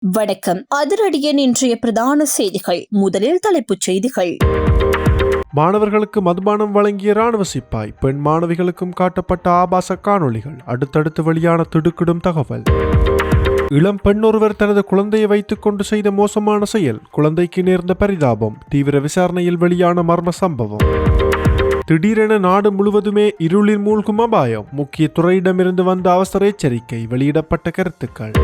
வணக்கம். அதிரடியின் இன்றைய பிரதான செய்திகள். முதலில் தலைப்புச் செய்திகள். மாணவர்களுக்கு மதுபானம் வழங்கிய ராணுவ சிப்பாய், பெண் மாணவிகளுக்கும் காட்டப்பட்ட ஆபாச காணொளிகள், அடுத்தடுத்து வெளியான திடுக்கிடும் தகவல். இளம் பெண் ஒருவர் தனது குழந்தையை வைத்துக் கொண்டு செய்த மோசமான செயல், குழந்தைக்கு நேர்ந்த பரிதாபம், தீவிர விசாரணையில் வெளியான மர்ம சம்பவம். திடீரென நாடு முழுவதுமே இருளில் மூழ்கும் அபாயம், முக்கிய துறையிடமிருந்து வந்த அவசர எச்சரிக்கை, வெளியிடப்பட்ட கருத்துக்கள்.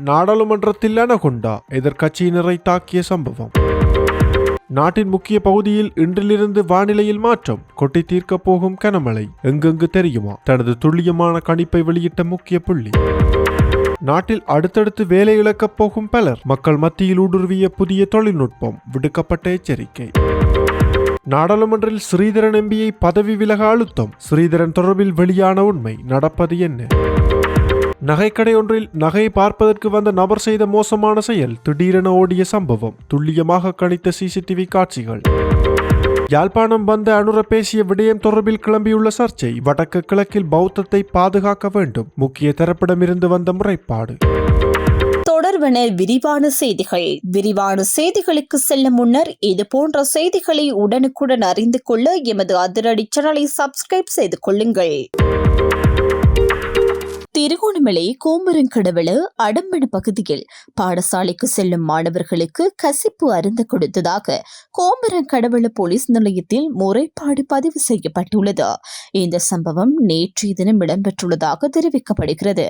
நாடாளுமன்றத்தில் அனகொண்டா, எதிர்க்கட்சியினரை தாக்கிய சம்பவம். நாட்டின் முக்கிய பகுதியில் இன்றிலிருந்து வானிலையில் மாற்றம், கொட்டி தீர்க்கப் போகும் கனமழை எங்கெங்கு தெரியுமா? தனது துல்லியமான கணிப்பை வெளியிட்ட முக்கிய புள்ளி. நாட்டில் அடுத்தடுத்து வேலை இழக்கப் போகும் பலர், மக்கள் மத்தியில் ஊடுருவிய புதிய தொழில்நுட்பம், விடுக்கப்பட்ட எச்சரிக்கை. நாடாளுமன்றில் ஸ்ரீதரன் எம்பியை பதவி விலக அழுத்தம், ஸ்ரீதரன் தொடர்பில் வெளியான உண்மை, நடப்பது என்ன? நகைக்கடை ஒன்றில் நகை பார்ப்பதற்கு வந்த நபர் செய்த மோசமான செயல், திடீரென ஓடிய சம்பவம், துல்லியமாக கணித்த சிசிடிவி காட்சிகள். யாழ்ப்பாணம் வந்த அனுர பேசிய விடயம் தொடர்பில் கிளம்பியுள்ள சர்ச்சை, வடக்கு கிழக்கில் பௌத்தத்தை பாதுகாக்க வேண்டும், முக்கிய தரப்பிடமிருந்து வந்த முறைப்பாடு. தொடர்வன விரிவான செய்திகள். விரிவான செய்திகளுக்கு செல்லும் முன்னர் இது போன்ற செய்திகளை உடனுக்குடன் அறிந்து கொள்ள எமது அதிரடி சேனலை சப்ஸ்கிரைப் செய்து கொள்ளுங்கள். திருகோணமலை கோம்பரங்கடவள அடம்பன பகுதியில் பாடசாலைக்கு செல்லும் மாணவர்களுக்கு கசிப்பு அருந்த கொடுத்ததாக கோம்பரங்கடவள போலீஸ் நிலையத்தில் முறைப்பாடு பதிவு செய்யப்பட்டுள்ளது. இந்த சம்பவம் நேற்றைய தினம் இடம்பெற்றுள்ளதாக தெரிவிக்கப்படுகிறது.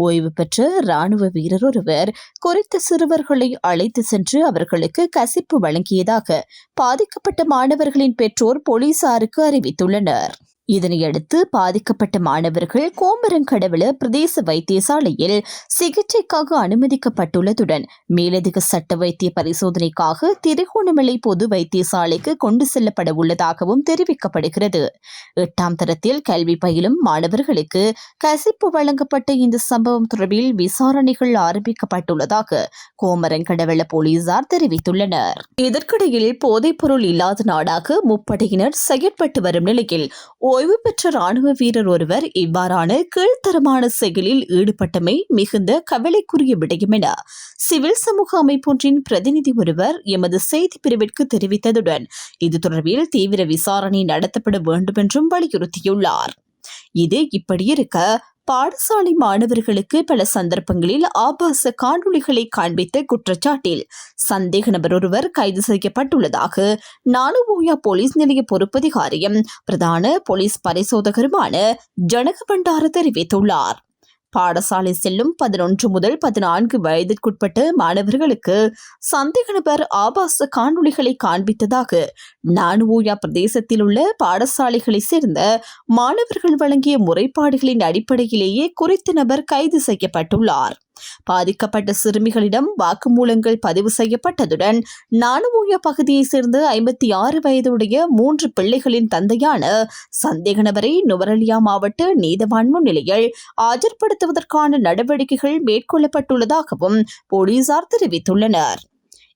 ஓய்வு பெற்ற ராணுவ வீரர் ஒருவர் குறித்த சிறுவர்களை அழைத்து சென்று அவர்களுக்கு கசிப்பு வழங்கியதாக பாதிக்கப்பட்ட மாணவர்களின் பெற்றோர் போலீசாருக்கு அறிவித்துள்ளனர். இதனையடுத்து பாதிக்கப்பட்ட மாணவர்கள் கோம்பரங்கடவள பிரதேச வைத்தியசாலையில் சிகிச்சைக்காக அனுமதிக்கப்பட்டுள்ளதுடன் மேலதிக சட்ட வைத்திய பரிசோதனைக்காக திருகோணமலை பொது வைத்தியசாலைக்கு கொண்டு செல்லப்பட உள்ளதாகவும் தெரிவிக்கப்படுகிறது. 8ஆம் தரத்தில் கல்வி பயிலும் மாணவர்களுக்கு கசிப்பு வழங்கப்பட்ட இந்த சம்பவம் தொடர்பில் விசாரணைகள் ஆரம்பிக்கப்பட்டுள்ளதாக கோம்பரங்கடவள போலீசார் தெரிவித்துள்ளனர். இதற்கிடையில் போதைப்பொருள் இல்லாத நாடாக முப்படையினர் செயற்பட்டு வரும் நிலையில் ஓய்வு பெற்ற ராணுவ வீரர் ஒருவர் இவ்வாறான கீழ்த்தரமான செயலில் ஈடுபட்டமை மிகுந்த கவலைக்குரிய விடயம் என சிவில் சமூக அமைப்பொன்றின் பிரதிநிதி ஒருவர் எமது செய்தி பிரிவிற்கு தெரிவித்ததுடன் இது தொடர்பில் தீவிர விசாரணை நடத்தப்பட வேண்டும் என்றும் வலியுறுத்தியுள்ளார். இது இப்படியிருக்க பாடசாலை மாணவர்களுக்கு பல சந்தர்ப்பங்களில் ஆபாச காணொளிகளை காண்பித்த குற்றச்சாட்டில் சந்தேக நபர் ஒருவர் கைது செய்யப்பட்டுள்ளதாக நானுவோயா போலீஸ் நிலைய பொறுப்பதிகாரியும் பிரதான போலீஸ் பரிசோதகருமான ஜனக பண்டார தெரிவித்துள்ளார். பாடசாலை செல்லும் 11 முதல் 14 வயதிற்குட்பட்ட மாணவர்களுக்கு சந்தேக நபர் ஆபாச காணொளிகளை காண்பித்ததாக நானுவோயா பிரதேசத்தில் உள்ள பாடசாலைகளை சேர்ந்த மாணவர்கள் வழங்கிய முறைப்பாடுகளின் அடிப்படையிலேயே குறித்த நபர் கைது செய்யப்பட்டுள்ளார். பாதிக்கப்பட்ட சிறுமிகளிடம் வாக்குமூலங்கள் பதிவு செய்யப்பட்டதுடன் நானுவோயா பகுதியைச் சேர்ந்த 56 வயதுடைய 3 பிள்ளைகளின் தந்தையான சந்தேக நபரை நுவரெலியா மாவட்ட நீதவான் முன்னிலையில் ஆஜர்படுத்துவதற்கான நடவடிக்கைகள் மேற்கொள்ளப்பட்டுள்ளதாகவும் போலீசார் தெரிவித்துள்ளனர்.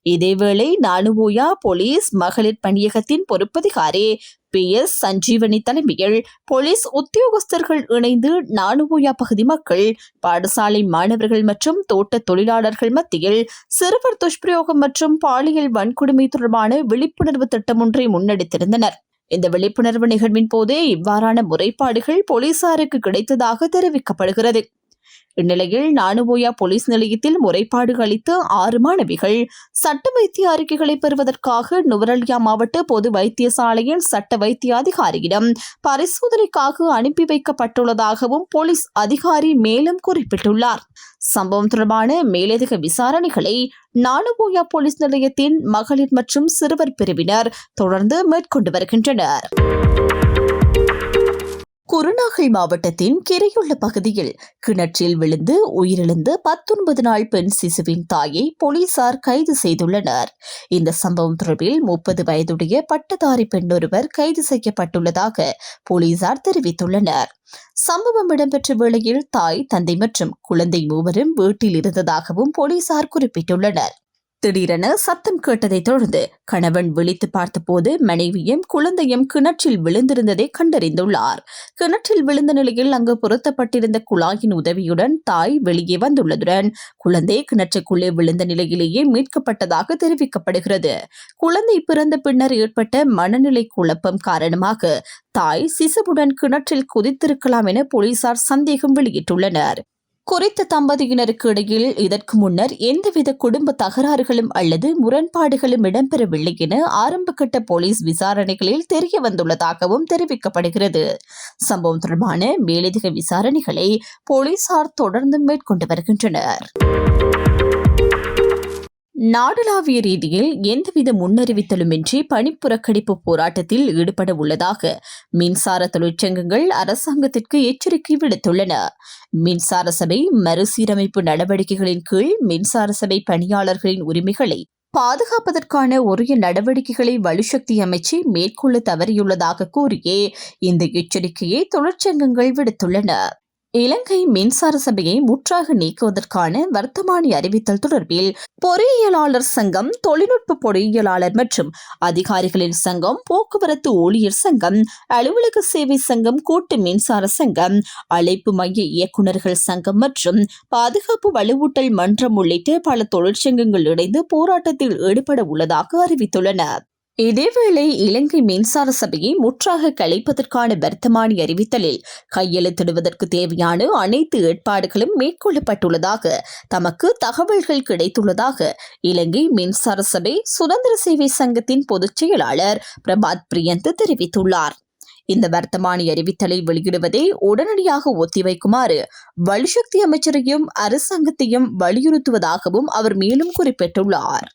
இதேவேளை நானுவோயா போலீஸ் மகளிர் பணியகத்தின் பொறுப்பதிகாரி PS சஞ்சீவனி தலைமையில் போலீஸ் உத்தியோகஸ்தர்கள் இணைந்து நானுவோயா பகுதி மக்கள், பாடசாலை மாணவர்கள் மற்றும் தோட்ட தொழிலாளர்கள் மத்தியில் சிறுவர் துஷ்பிரயோகம் மற்றும் பாலியல் வன்கொடுமை தொடர்பான விழிப்புணர்வு திட்டம் ஒன்றை முன்னெடுத்திருந்தனர். இந்த விழிப்புணர்வு நிகழ்வின் போதே இவ்வாறான முறைப்பாடுகள் போலீசாருக்கு கிடைத்ததாக தெரிவிக்கப்படுகிறது. இந்நிலையில் நானுவோயா போலீஸ் நிலையத்தில் முறைப்பாடு அளித்த 6 மாணவிகள் சட்ட வைத்திய அறிக்கைகளை பெறுவதற்காக நுவரெலியா மாவட்ட பொது வைத்தியசாலையில் சட்ட வைத்திய அதிகாரியிடம் பரிசோதனைக்காக அனுப்பி வைக்கப்பட்டுள்ளதாகவும் போலீஸ் அதிகாரி மேலும் குறிப்பிட்டுள்ளார். சம்பவம் தொடர்பான மேலதிக விசாரணைகளை நானுவோயா போலீஸ் நிலையத்தின் மகளிர் மற்றும் சிறுவர் பிரிவினர் தொடர்ந்து மேற்கொண்டு வருகின்றனர். குருநாகல் மாவட்டத்தின் கிரையுள்ள பகுதியில் கிணற்றில் விழுந்து உயிரிழந்த 19 நாள் பெண் சிசுவின் தாயை போலீசார் கைது செய்துள்ளனர். இந்த சம்பவம் தொடர்பில் 30 வயதுடைய பட்டதாரி பெண் ஒருவர் கைது செய்யப்பட்டுள்ளதாக போலீசார் தெரிவித்துள்ளனர். சம்பவம் இடம்பெற்ற வேளையில் தாய், தந்தை மற்றும் குழந்தை மூவரும் வீட்டில் இருந்ததாகவும் போலீசார் குறிப்பிட்டுள்ளனர். திடீரென சத்தம் கேட்டதைத் தொடர்ந்து கணவன் விழித்து பார்த்தபோது மனைவியும் குழந்தையும் கிணற்றில் விழுந்திருந்ததை கண்டறிந்துள்ளார். கிணற்றில் விழுந்த நிலையில் அங்கு பொருத்தப்பட்டிருந்த குழாயின் உதவியுடன் தாய் வெளியே வந்துள்ளதுடன் குழந்தை கிணற்றுக்குள்ளே விழுந்த நிலையிலேயே மீட்கப்பட்டதாக தெரிவிக்கப்படுகிறது. குழந்தை பிறந்த பின்னர் ஏற்பட்ட மனநிலை குழப்பம் காரணமாக தாய் சிசுவுடன் கிணற்றில் குதித்திருக்கலாம் என போலீசார் சந்தேகம் வெளியிட்டுள்ளனர். குறித்த தம்பதியினருக்கு இடையில் இதற்கு முன்னர் எந்தவித குடும்ப தகராறுகளும் அல்லது முரண்பாடுகளும் இடம்பெறவில்லை என ஆரம்பகட்ட போலீஸ் விசாரணைகளில் தெரிய வந்துள்ளதாகவும் தெரிவிக்கப்படுகிறது. சம்பவம் தொடர்பான மேலதிக விசாரணைகளை போலீசார் தொடர்ந்து மேற்கொண்டு வருகின்றனர். நாடளாவிய ரீதியில் எந்தவித முன்னறிவித்தலுமின்றி பணிப்புறக்கணிப்பு போராட்டத்தில் ஈடுபட உள்ளதாக மின்சார தொழிற்சங்கங்கள் அரசாங்கத்திற்கு எச்சரிக்கை விடுத்துள்ளன. மின்சார சபை மறுசீரமைப்பு நடவடிக்கைகளின் கீழ் மின்சார சபை பணியாளர்களின் உரிமைகளை பாதுகாப்பதற்கான உரிய நடவடிக்கைகளை வலுசக்தி அமைச்சு மேற்கொள்ள தவறியுள்ளதாக கூறியே இந்த எச்சரிக்கையை தொழிற்சங்கங்கள் விடுத்துள்ளன. இலங்கை மின்சார சபையை முற்றாக நீக்குவதற்கான வர்த்தமானி அறிவித்தல் தொடர்பில் பொறியியலாளர் சங்கம், தொழில்நுட்ப பொறியியலாளர் மற்றும் அதிகாரிகளின் சங்கம், போக்குவரத்து ஊழியர் சங்கம், அலுவலக சேவை சங்கம், கூட்டு மின்சார சங்கம், அழைப்பு மைய இயக்குநர்கள் சங்கம் மற்றும் பாதுகாப்பு வலுவூட்டல் மன்றம் உள்ளிட்ட பல தொழிற்சங்கங்கள் இணைந்து போராட்டத்தில் ஈடுபட உள்ளதாக அறிவித்துள்ளனர். இதேவேளை இலங்கை மின்சார சபையை முற்றாக கலைப்பதற்கான வர்த்தமானி அறிவித்தலில் கையெழுத்திடுவதற்கு தேவையான அனைத்து ஏற்பாடுகளும் மேற்கொள்ளப்பட்டுள்ளதாக தமக்கு தகவல்கள் கிடைத்துள்ளதாக இலங்கை மின்சார சபை சுதந்திர சேவை சங்கத்தின் பொதுச் செயலாளர் பிரபாத் பிரியந்த் தெரிவித்துள்ளார். இந்த வர்த்தமானி அறிவித்தலை வெளியிடுவதை உடனடியாக ஒத்திவைக்குமாறு வலுசக்தி அமைச்சரையும் அரசாங்கத்தையும் வலியுறுத்துவதாகவும் அவர் மேலும் குறிப்பிட்டுள்ளார்.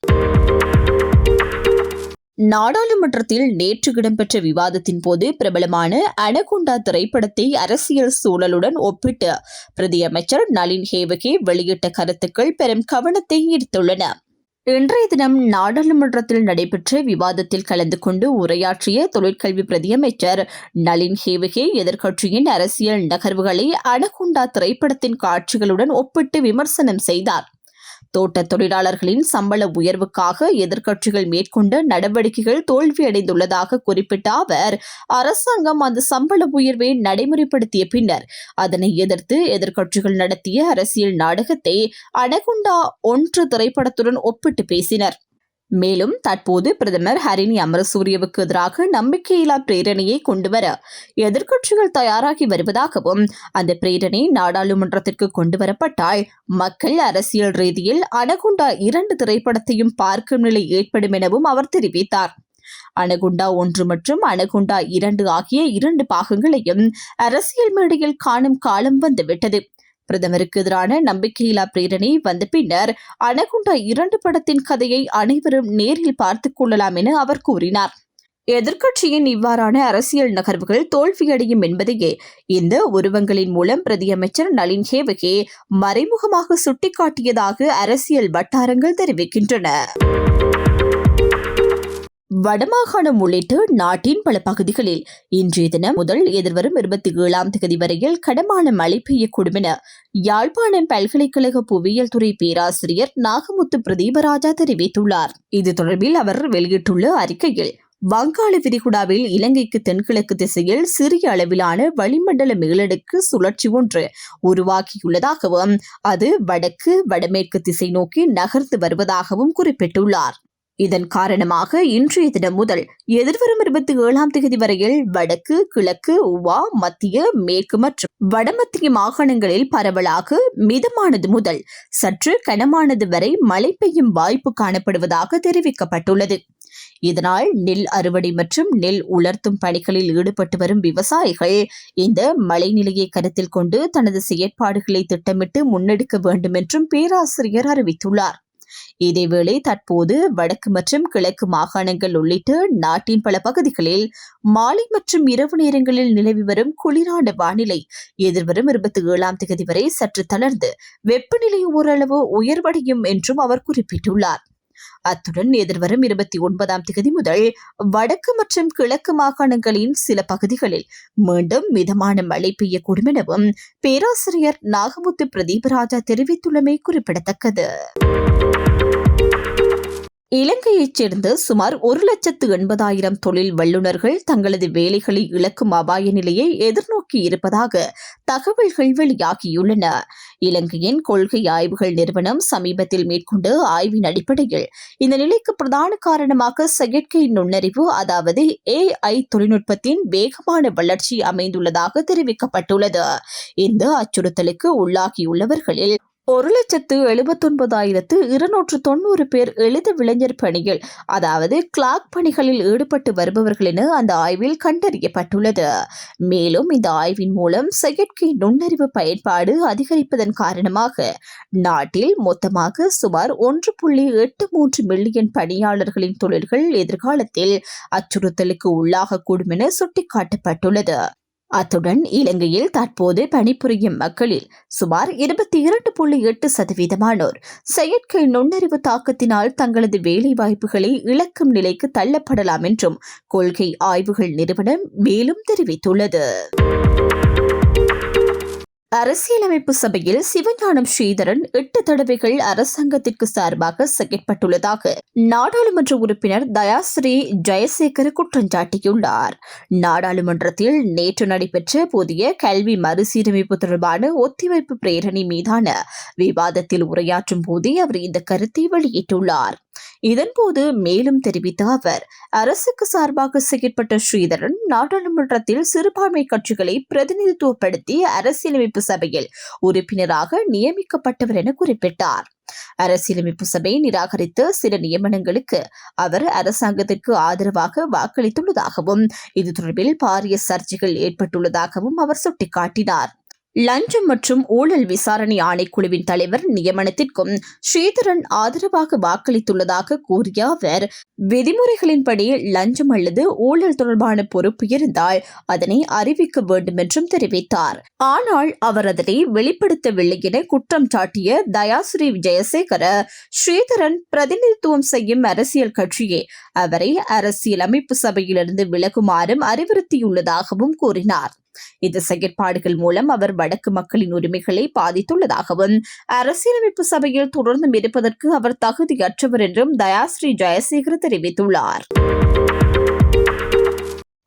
நாடாளுமன்றத்தில் நேற்று இடம்பெற்ற விவாதத்தின் போது பிரபலமான அனகொண்டா திரைப்படத்தை அரசியல் சூழலுடன் ஒப்பிட்டு பிரதியமைச்சர் நளின் ஹேவகே வெளியிட்ட கருத்துக்கள் பெரும் கவனத்தை ஈர்த்துள்ளன. இன்றைய தினம் நாடாளுமன்றத்தில் நடைபெற்ற விவாதத்தில் கலந்து கொண்டு உரையாற்றிய தொழிற்கல்வி பிரதியமைச்சர் நளின் ஹேவகே எதிர்க்கட்சியின் அரசியல் நகர்வுகளை அனகொண்டா திரைப்படத்தின் காட்சிகளுடன் ஒப்பிட்டு விமர்சனம் செய்தார். தோட்ட தொழிலாளர்களின் சம்பள உயர்வுக்காக எதிர்க்கட்சிகள் மேற்கொண்ட நடவடிக்கைகள் தோல்வியடைந்துள்ளதாக குறிப்பிட்ட அவர், அரசாங்கம் அந்த சம்பள உயர்வை நடைமுறைப்படுத்திய பின்னர் அதனை எதிர்த்து எதிர்க்கட்சிகள் நடத்திய அரசியல் நாடகத்தை அனகொண்டா 1 திரைப்படத்துடன் ஒப்பிட்டு பேசினர். மேலும் தற்போது பிரதமர் ஹரிணி அமரசூரியவுக்கு எதிராக நம்பிக்கையில்லா பிரேரணையை கொண்டுவர எதிர்க்கட்சிகள் தயாராகி வருவதாகவும், அந்த பிரேரணை நாடாளுமன்றத்திற்கு கொண்டுவரப்பட்டால் மக்கள் அரசியல் ரீதியில் அனகொண்டா 2 திரைப்படத்தையும் பார்க்கும் நிலை ஏற்படும் எனவும் அவர் தெரிவித்தார். அனகொண்டா 1 மற்றும் அனகொண்டா 2 ஆகிய 2 பாகங்களையும் அரசியல் மேடையில் காணும் காலம் வந்துவிட்டது. பிரதமருக்கு எதிரான நம்பிக்கையில்லா பிரேரணை வந்த பின்னர் அனகொண்டா 2 படத்தின் கதையை அனைவரும் நேரில் பார்த்துக் கொள்ளலாம் என அவர் கூறினார். எதிர்க்கட்சியின் இவ்வாறான அரசியல் நகர்வுகள் தோல்வியடையும் என்பதையே இந்த உருவங்களின் மூலம் பிரதியமைச்சர் நளின் ஹேவகே மறைமுகமாக சுட்டிக்காட்டியதாக அரசியல் வட்டாரங்கள் தெரிவிக்கின்றன. வடமாகாணம் உள்ளிட்ட நாட்டின் பல பகுதிகளில் இன்றைய தினம் முதல் எதிர்வரும் 27ஆம் தேதி வரையில் கனமான மழை பெய்யக்கூடும் என யாழ்ப்பாணம் பல்கலைக்கழக புவியியல் துறை பேராசிரியர் நாகமுத்து பிரதீபராஜா தெரிவித்துள்ளார். இது தொடர்பில் அவர் வெளியிட்டுள்ள அறிக்கையில், வங்காள விரிகுடாவில் இலங்கைக்கு தென்கிழக்கு திசையில் சிறிய அளவிலான வளிமண்டல மேலடுக்கு சுழற்சி ஒன்று உருவாக்கியுள்ளதாகவும் அது வடக்கு வடமேற்கு திசை நோக்கி நகர்ந்து வருவதாகவும் குறிப்பிட்டுள்ளார். இதன் காரணமாக இன்றைய தினம் முதல் எதிர்வரும் 27ஆம் தேதி வரையில் வடக்கு, கிழக்கு, உவா, மத்திய, மேற்கு மற்றும் வடமத்திய மாகாணங்களில் பரவலாக மிதமானது முதல் சற்று கனமானது வரை மழை பெய்யும் வாய்ப்பு காணப்படுவதாக தெரிவிக்கப்பட்டுள்ளது. இதனால் நெல் அறுவடை மற்றும் நெல் உலர்த்தும் பணிகளில் ஈடுபட்டு வரும் விவசாயிகள் இந்த மழைநிலையை கருத்தில் கொண்டு தனது செயற்பாடுகளை திட்டமிட்டு முன்னெடுக்க வேண்டும் என்றும் பேராசிரியர் அறிவித்துள்ளார். இதேவேளை தற்போது வடக்கு மற்றும் கிழக்கு மாகாணங்கள் உள்ளிட்ட நாட்டின் பல பகுதிகளில் மாலை மற்றும் இரவு நேரங்களில் நிலவி வரும் குளிரான வானிலை எதிர்வரும் 27ஆம் தேதி வரை சற்று தளர்ந்து வெப்பநிலை ஓரளவு உயர்வடையும் என்றும் அவர் குறிப்பிட்டுள்ளார். அத்துடன் எதிர்வரும் 29ஆம் தேதி முதல் வடக்கு மற்றும் கிழக்கு மாகாணங்களின் சில பகுதிகளில் மீண்டும் மிதமான மழை பெய்யக்கூடும் எனவும் பேராசிரியர் நாகமுத்து பிரதீபராஜா தெரிவித்துள்ளமை குறிப்பிடத்தக்கது. இலங்கையைச் சேர்ந்த சுமார் 1,80,000 தொழில் வல்லுநர்கள் தங்களது வேலைகளை இழக்கும் அபாய நிலையை எதிர்நோக்கி இருப்பதாக தகவல்கள் வெளியாகியுள்ளன. இலங்கையின் கொள்கை ஆய்வுகள் நிறுவனம் சமீபத்தில் மேற்கொண்ட ஆய்வின் அடிப்படையில் இந்த நிலைக்கு பிரதான காரணமாக செயற்கை நுண்ணறிவு அதாவது AI தொழில்நுட்பத்தின் வேகமான வளர்ச்சி அமைந்துள்ளதாக தெரிவிக்கப்பட்டுள்ளது. இந்த அச்சுறுத்தலுக்கு உள்ளாகியுள்ளவர்களில் 1,79,290 பேர் எழுத விளைஞர் பணியில் அதாவது கிளார்க் பணிகளில் ஈடுபட்டு வருபவர்கள் என அந்த ஆய்வில் கண்டறியப்பட்டுள்ளது. மேலும் இந்த ஆய்வின் மூலம் செயற்கை நுண்ணறிவு பயன்பாடு அதிகரிப்பதன் காரணமாக நாட்டில் மொத்தமாக சுமார் 1.83 மில்லியன் பணியாளர்களின் தொழில்கள் எதிர்காலத்தில் அச்சுறுத்தலுக்கு உள்ளாகக்கூடும் என சுட்டிக்காட்டப்பட்டுள்ளது. அத்துடன் இலங்கையில் தற்போது பணிபுரியும் மக்களில் சுமார் 22.8% செயற்கை நுண்ணறிவு தாக்கத்தினால் தங்களது வேலை வாய்ப்புகளை இழக்கும் நிலைக்கு தள்ளப்படலாம் என்றும் கொள்கை ஆய்வுகள் நிறுவனம் மேலும் தெரிவித்துள்ளது. அரசியலமைப்பு சபையில் சிவஞானம் ஸ்ரீதரன் 8 தடவைகள் அரசாங்கத்திற்கு சார்பாக செயற்பட்டுள்ளதாக நாடாளுமன்ற உறுப்பினர் தயாஸ்ரீ ஜெயசேகர குற்றம் சாட்டியுள்ளார். நாடாளுமன்றத்தில் நேற்று நடைபெற்ற புதிய கல்வி மறுசீரமைப்பு தொடர்பான ஒத்திவைப்பு பிரேரணை மீதான விவாதத்தில் உரையாற்றும் போதே அவர் இந்த கருத்தை வெளியிட்டுள்ளார். இதன்போது மேலும் தெரிவித்த அவர், அரசுக்கு சார்பாக செயற்பட்ட ஸ்ரீதரன் நாடாளுமன்றத்தில் சிறுபான்மை கட்சிகளை பிரதிநிதித்துவப்படுத்தி அரசியலமைப்பு சபையில் உறுப்பினராக நியமிக்கப்பட்டவர் என குறிப்பிட்டார். அரசியலமைப்பு சபையை நிராகரித்த சில நியமனங்களுக்கு அவர் அரசாங்கத்திற்கு ஆதரவாக வாக்களித்துள்ளதாகவும் இது தொடர்பில் பாரிய சர்ச்சைகள் ஏற்பட்டுள்ளதாகவும் அவர் சுட்டிக்காட்டினார். லஞ்சம் மற்றும் ஊழல் விசாரணை ஆணைக்குழுவின் தலைவர் நியமனத்திற்கும் ஸ்ரீதரன் ஆதரவாக வாக்களித்துள்ளதாக கூறிய அவர், விதிமுறைகளின்படி லஞ்சம் அல்லது ஊழல் தொடர்பான பொறுப்பு இருந்தால் அதனை அறிவிக்க வேண்டும் என்றும் தெரிவித்தார். ஆனால் அவர் அதனை வெளிப்படுத்தவில்லை என குற்றம் சாட்டிய தயாஸ்ரீ ஜெயசேகர, ஸ்ரீதரன் பிரதிநிதித்துவம் செய்யும் அரசியல் கட்சியே அவரை அரசியலமைப்பு சபையிலிருந்து விலகுமாறும் அறிவுறுத்தியுள்ளதாகவும் கூறினார். இந்த செயற்பாடுகள் மூலம் அவர் வடக்கு மக்களின் உரிமைகளை பாதித்துள்ளதாகவும் அரசியலமைப்பு சபையில் தொடர்ந்தும் இருப்பதற்கு அவர் தகுதியற்றவர் என்றும் தயாஸ்ரீ ஜெயசேகர் தெரிவித்துள்ளார்.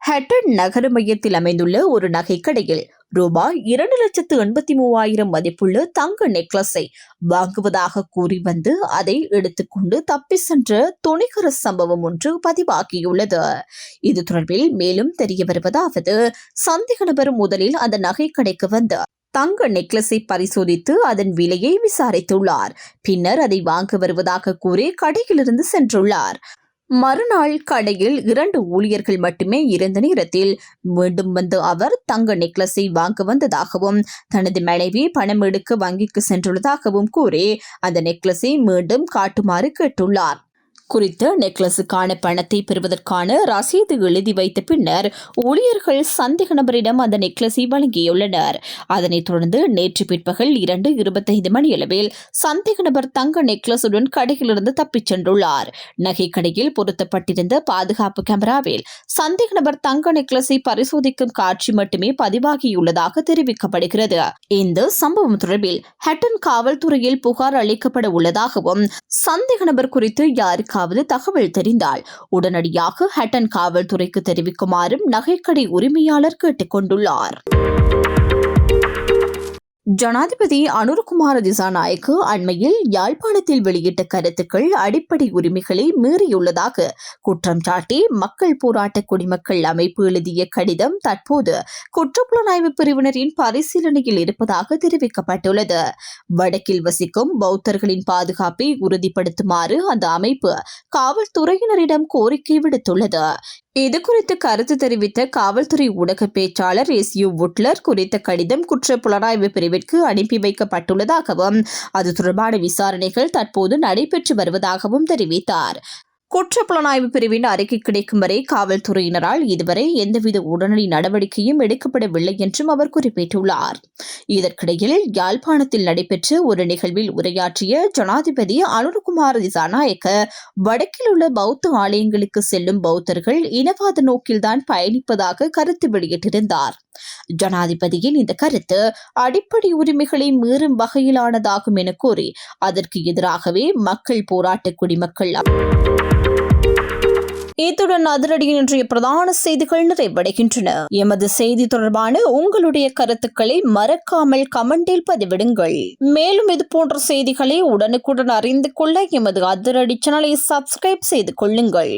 ஹட்டன் நகர மையத்தில் அமைந்துள்ள ஒரு நகைக்கடையில் ரூபாய் 2,83,000 மதிப்புள்ள தங்க நெக்லஸை வாங்குவதாக கூறி வந்து அதை எடுத்துக்கொண்டு தப்பி சென்ற துணிகர சம்பவம் ஒன்று பதிவாகியுள்ளது. இது தொடர்பில் மேலும் தெரிய வருவதாவது, சந்தேக நபர் முதலில் அந்த நகைக்கடைக்கு வந்து தங்க நெக்லஸை பரிசோதித்து அதன் விலையை விசாரித்துள்ளார். பின்னர் அதை வாங்க வருவதாக கூறி கடையிலிருந்து சென்றுள்ளார். மறுநாள் கடையில் 2 ஊழியர்கள் மட்டுமே இருந்த நேரத்தில் மீண்டும் வந்து அவர் தங்க நெக்லஸை வாங்க வந்ததாகவும் தனது மனைவி பணம் எடுக்க வங்கிக்கு சென்றுள்ளதாகவும் கூறி அந்த நெக்லஸை மீண்டும் காட்டுமாறு கேட்டுள்ளார். குறித்த நெக்லஸுக்கான பணத்தை பெறுவதற்கான ரசீது எழுதி வைத்த பின்னர் ஊழியர்கள் சந்தேக நபரிடம் அந்த நெக்லஸை வழங்கியுள்ளனர். அதனைத் தொடர்ந்து நேற்று பிற்பகல் 2:25 மணியளவில் சந்தேக நபர் தங்க நெக்லஸுடன் கடையிலிருந்து தப்பிச் சென்றுள்ளார். நகைக்கடையில் பொருத்தப்பட்டிருந்த பாதுகாப்பு கேமராவில் சந்தேக நபர் தங்க நெக்லஸை பரிசோதிக்கும் காட்சி மட்டுமே பதிவாகியுள்ளதாக தெரிவிக்கப்படுகிறது. இந்த சம்பவம் தொடர்பில் ஹட்டன் காவல்துறையில் புகார் அளிக்கப்பட உள்ளதாகவும் சந்தேக நபர் குறித்து யாருக்கு தகவல் தெரிந்தால் உடனடியாக ஹட்டன் காவல்துறைக்கு தெரிவிக்குமாறும் நகைக்கடை உரிமையாளர் கேட்டுக் கொண்டுள்ளார். ஜனாதிபதி அனுரகுமார திசாநாயக்க அண்மையில் யாழ்ப்பாணத்தில் வெளியிட்ட கருத்துக்கள் அடிப்படை உரிமைகளை மீறியுள்ளதாக குற்றம் சாட்டி மக்கள் போராட்ட குடிமக்கள் அமைப்பு எழுதிய கடிதம் தற்போது குற்றப்புலனாய்வு பிரிவினரின் பரிசீலனையில் இருப்பதாக தெரிவிக்கப்பட்டுள்ளது. வடக்கில் வசிக்கும் பௌத்தர்களின் பாதுகாப்பை உறுதிப்படுத்துமாறு அந்த அமைப்பு காவல்துறையினரிடம் கோரிக்கை விடுத்துள்ளது. இதுகுறித்து கருத்து தெரிவித்த காவல்துறை ஊடக பேச்சாளர் எஸ்யூ வுட்லர் குறித்த கடிதம் குற்ற புலனாய்வு பிரிவிற்கு அனுப்பி வைக்கப்பட்டுள்ளதாகவும் அது தொடர்பான விசாரணைகள் தற்போது நடைபெற்று வருவதாகவும் தெரிவித்தார். குற்றப்புலனாய்வு பிரிவின் அறிக்கை கிடைக்கும் வரை காவல்துறையினரால் இதுவரை எந்தவித உடனடி நடவடிக்கையும் எடுக்கப்படவில்லை என்றும் அவர் குறிப்பிட்டுள்ளார். இதற்கிடையில் யாழ்ப்பாணத்தில் நடைபெற்ற ஒரு நிகழ்வில் உரையாற்றிய ஜனாதிபதி அனுரகுமார திசாநாயக்க வடக்கில் உள்ள பௌத்த ஆலயங்களுக்கு செல்லும் பௌத்தர்கள் இனவாத நோக்கில்தான் பயணிப்பதாக கருத்து வெளியிட்டிருந்தார். ஜனாதிபதியின் இந்த கருத்து அடிப்படை உரிமைகளை மீறும் வகையிலானதாகும் என கூறி அதற்கு எதிராகவே மக்கள் போராட்ட குடிமக்கள். இத்துடன் அதிரடியின் இன்றைய பிரதான செய்திகள் நிறைவடைகின்றன. எமது செய்தி தொடர்பான உங்களுடைய கருத்துக்களை மறக்காமல் கமெண்டில் பதிவிடுங்கள். மேலும் இது போன்ற செய்திகளை உடனுக்குடன் அறிந்து கொள்ள எமது அதிரடி சேனலை சப்ஸ்கிரைப் செய்து கொள்ளுங்கள்.